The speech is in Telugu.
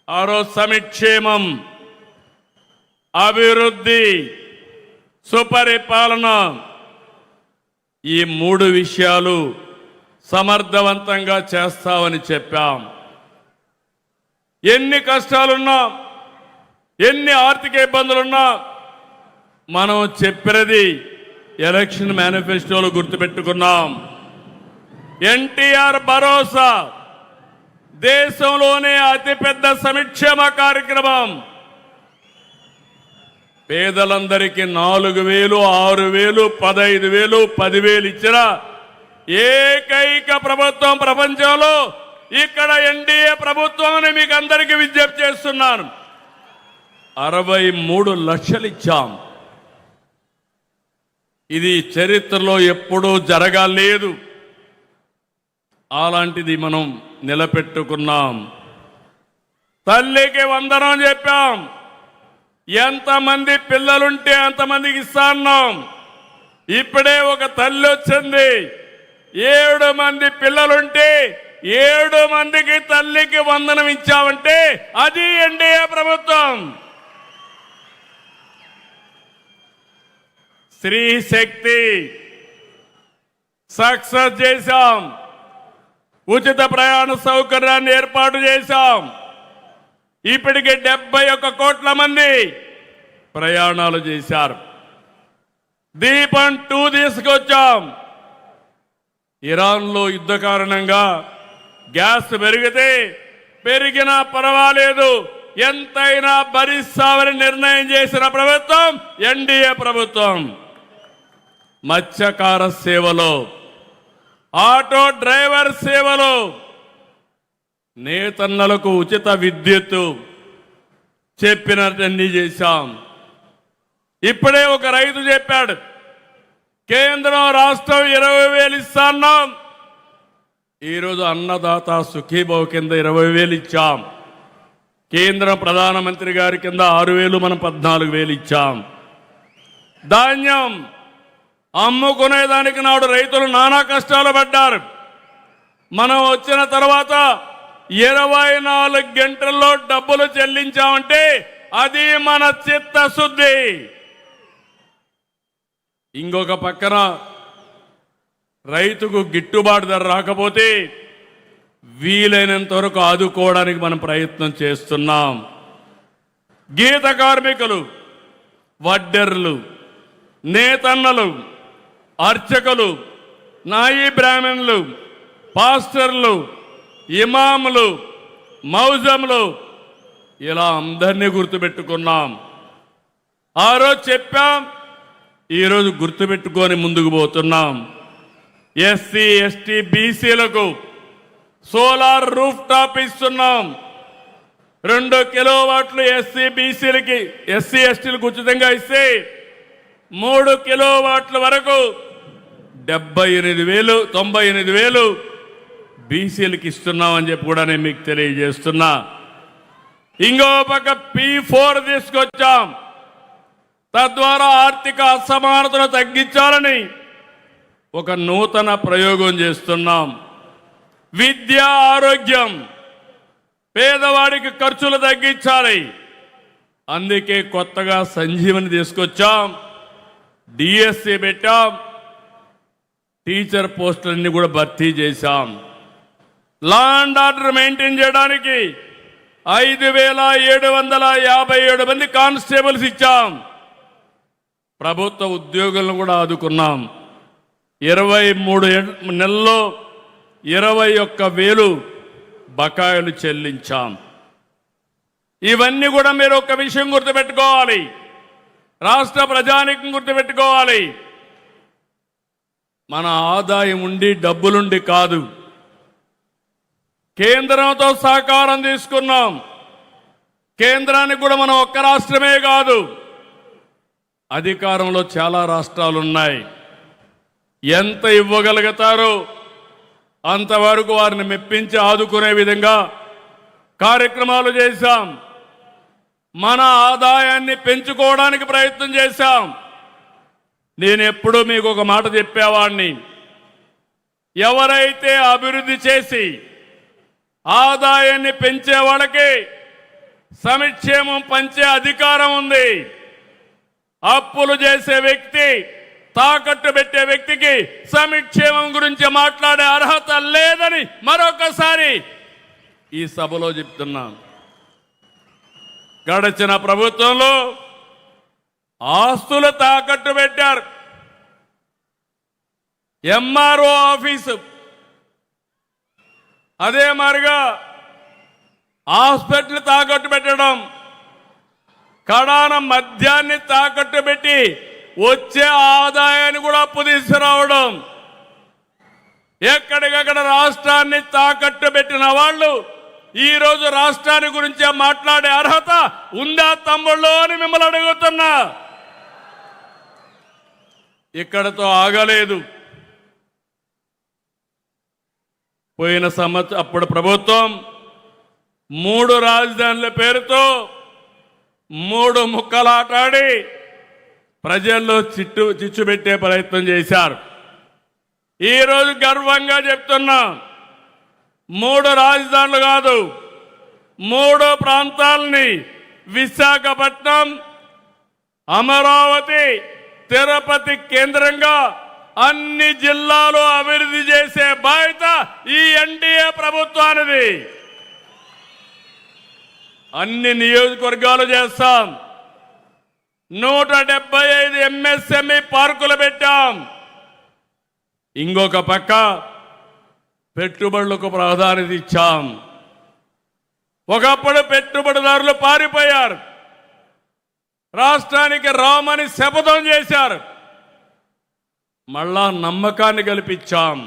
సంక్షేమం, అభివృద్ధి, సుపరిపాలన, ఈ మూడు విషయాలు సమర్థవంతంగా చేస్తామని చెప్పాం. ఎన్ని కష్టాలున్నా, ఎన్ని ఆర్థిక ఇబ్బందులున్నా మనం చెప్పినది ఎలక్షన్ మేనిఫెస్టోలో గుర్తుపెట్టుకున్నాం. ఎన్టీఆర్ భరోసా దేశంలోనే అతిపెద్ద సంక్షేమ కార్యక్రమం. పేదలందరికీ 4,000, 6,000, 15,000, 10,000 ఇచ్చిన ఏకైక ప్రభుత్వం ప్రపంచంలో ఇక్కడ ఎన్డీఏ ప్రభుత్వం అని మీకు అందరికీ విజ్ఞప్తి చేస్తున్నాను. 63 లక్షలు ఇచ్చాం. ఇది చరిత్రలో ఎప్పుడూ జరగలేదు. అలాంటిది మనం నిలబెట్టుకున్నాం. తల్లికి వందనం చెప్పాం. ఎంతమంది పిల్లలుంటే అంతమందికి ఇస్తాన్నాం. ఇప్పుడే ఒక తల్లి వచ్చింది. 7 మంది పిల్లలుంటే 7 మందికి తల్లికి వందనం ఇచ్చామంటే అది ఎన్డీఏ ప్రభుత్వం. స్త్రీ శక్తి సక్సెస్ చేశాం. ఉచిత ప్రయాణ సౌకర్యాన్ని ఏర్పాటు చేశాం. ఇప్పటికే 71 కోట్ల మంది ప్రయాణాలు చేశారు. దీపం 2 తీసుకొచ్చాం. ఇరాన్లో యుద్ధ కారణంగా గ్యాస్ పెరిగినా పర్వాలేదు, ఎంతైనా భరిస్తామని నిర్ణయం చేసిన ప్రభుత్వం ఎన్డీఏ ప్రభుత్వం. మత్స్యకార సేవలో, ఆటో డ్రైవర్ సేవలో, నేతన్నలకు ఉచిత విద్యుత్తు చెప్పినట్టు చేశాం. ఇప్పుడే ఒక రైతు చెప్పాడు, కేంద్రం రాష్ట్రం 20,000 ఇస్తాన్నాం. ఈరోజు అన్నదాత సుఖీభావ కింద 20,000 ఇచ్చాం. కేంద్ర ప్రధానమంత్రి గారి కింద 6,000, మనం 14,000 ఇచ్చాం. ధాన్యం అమ్ముకునేదానికి నాడు రైతులు నానా కష్టాలు పడ్డారు. మనం వచ్చిన తర్వాత 24 గంటల్లో డబ్బులు చెల్లించామంటే అది మన చిత్తశుద్ధి. ఇంకొక పక్కన రైతుకు గిట్టుబాటు ధర రాకపోతే వీలైనంత వరకు ఆదుకోవడానికి మనం ప్రయత్నం చేస్తున్నాం. గీత కార్మికులు, వడ్డెర్లు, నేతన్నలు, అర్చకులు, నాయి బ్రాహ్మణులు, పాస్టర్లు, ఇమాములు, మౌజములు, ఇలా అందరినీ గుర్తుపెట్టుకున్నాం. ఆ రోజు చెప్పాం, ఈరోజు గుర్తుపెట్టుకొని ముందుకు పోతున్నాం. ఎస్సీ, ఎస్టీ, బీసీలకు సోలార్ రూఫ్ టాప్ ఇస్తున్నాం. 2 కిలోవాట్లు ఎస్సీ బీసీలకి, ఎస్సీ ఎస్టీలకు ఉచితంగా ఇస్తే 3 కిలోవాట్ల వరకు 78,000, 98,000 బీసీలకు ఇస్తున్నామని చెప్పి కూడా నేను మీకు తెలియజేస్తున్నా. ఇంకో పక్క P4 తీసుకొచ్చాం. తద్వారా ఆర్థిక అసమానతను తగ్గించాలని ఒక నూతన ప్రయోగం చేస్తున్నాం. విద్య, ఆరోగ్యం, పేదవాడికి ఖర్చులు తగ్గించాలి. అందుకే కొత్తగా సంజీవని తీసుకొచ్చాం. డిఎస్సి పెట్టాం. టీచర్ పోస్టులన్నీ కూడా భర్తీ చేశాం. లా అండ్ ఆర్డర్ మెయింటైన్ చేయడానికి 5,757 మంది కానిస్టేబుల్స్ ఇచ్చాం. ప్రభుత్వ ఉద్యోగులను కూడా ఆదుకున్నాం. 23 నెలల్లో 21,000 బకాయిలు చెల్లించాం. ఇవన్నీ కూడా మీరు ఒక విషయం గుర్తుపెట్టుకోవాలి, రాష్ట్ర ప్రజానీకం గుర్తుపెట్టుకోవాలి. మన ఆదాయం ఉండి డబ్బులుండి కాదు, కేంద్రంతో సహకారం తీసుకున్నాం. కేంద్రానికి కూడా మనం ఒక్క రాష్ట్రమే కాదు, అధికారంలో చాలా రాష్ట్రాలు ఉన్నాయి. ఎంత ఇవ్వగలుగుతారో అంతవరకు వారిని మెప్పించి ఆదుకునే విధంగా కార్యక్రమాలు చేశాం. మన ఆదాయాన్ని పెంచుకోవడానికి ప్రయత్నం చేశాం. నేను ఎప్పుడూ మీకు ఒక మాట చెప్పేవాడిని, ఎవరైతే అభివృద్ధి చేసి ఆదాయాన్ని పెంచే వాళ్ళకి సంక్షేమం పంచే అధికారం ఉంది. అప్పులు చేసే వ్యక్తి, తాకట్టు పెట్టే వ్యక్తికి సంక్షేమం గురించి మాట్లాడే అర్హత లేదని మరొకసారి ఈ సభలో చెప్తున్నాం. గడిచిన ప్రభుత్వంలో ఆస్తులు తాకట్టు పెట్టారు. ఎంఆర్ఓ ఆఫీసు, అదే మారిగా హాస్పిటల్ తాకట్టు పెట్టడం, కడాన మద్యాన్ని తాకట్టు పెట్టి వచ్చే ఆదాయాన్ని కూడా అప్పు తీసుకురావడం, ఎక్కడికక్కడ రాష్ట్రాన్ని తాకట్టు పెట్టిన వాళ్ళు ఈ రోజు రాష్ట్రాన్ని గురించి మాట్లాడే అర్హత ఉందా తమ్ముళ్ళు అని మిమ్మల్ని అడుగుతున్నా. ఇక్కడతో ఆగలేదు. పోయిన సంవత్సరం అప్పుడు ప్రభుత్వం 3 రాజధానుల పేరుతో 3 ముక్కలాటాడి ప్రజల్లో చిచ్చు పెట్టే ప్రయత్నం చేశారు. ఈరోజు గర్వంగా చెప్తున్నా, 3 రాజధానులు కాదు, 3 ప్రాంతాలని విశాఖపట్నం, అమరావతి, తిరుపతి కేంద్రంగా అన్ని జిల్లాలు అభివృద్ధి చేసే బాధ్యత ఈ ఎన్డీఏ ప్రభుత్వానిది. అన్ని నియోజకవర్గాలు చేస్తాం. 175 ఎంఎస్ఎంఈ పార్కులు పెట్టాం. ఇంకొక పక్క పెట్టుబడులకు ప్రాధాన్యత ఇచ్చాం. ఒకప్పుడు పెట్టుబడిదారులు పారిపోయారు, రాష్ట్రానికి రామని శపథం చేశారు. మళ్ళా నమ్మకాన్ని కల్పించాం.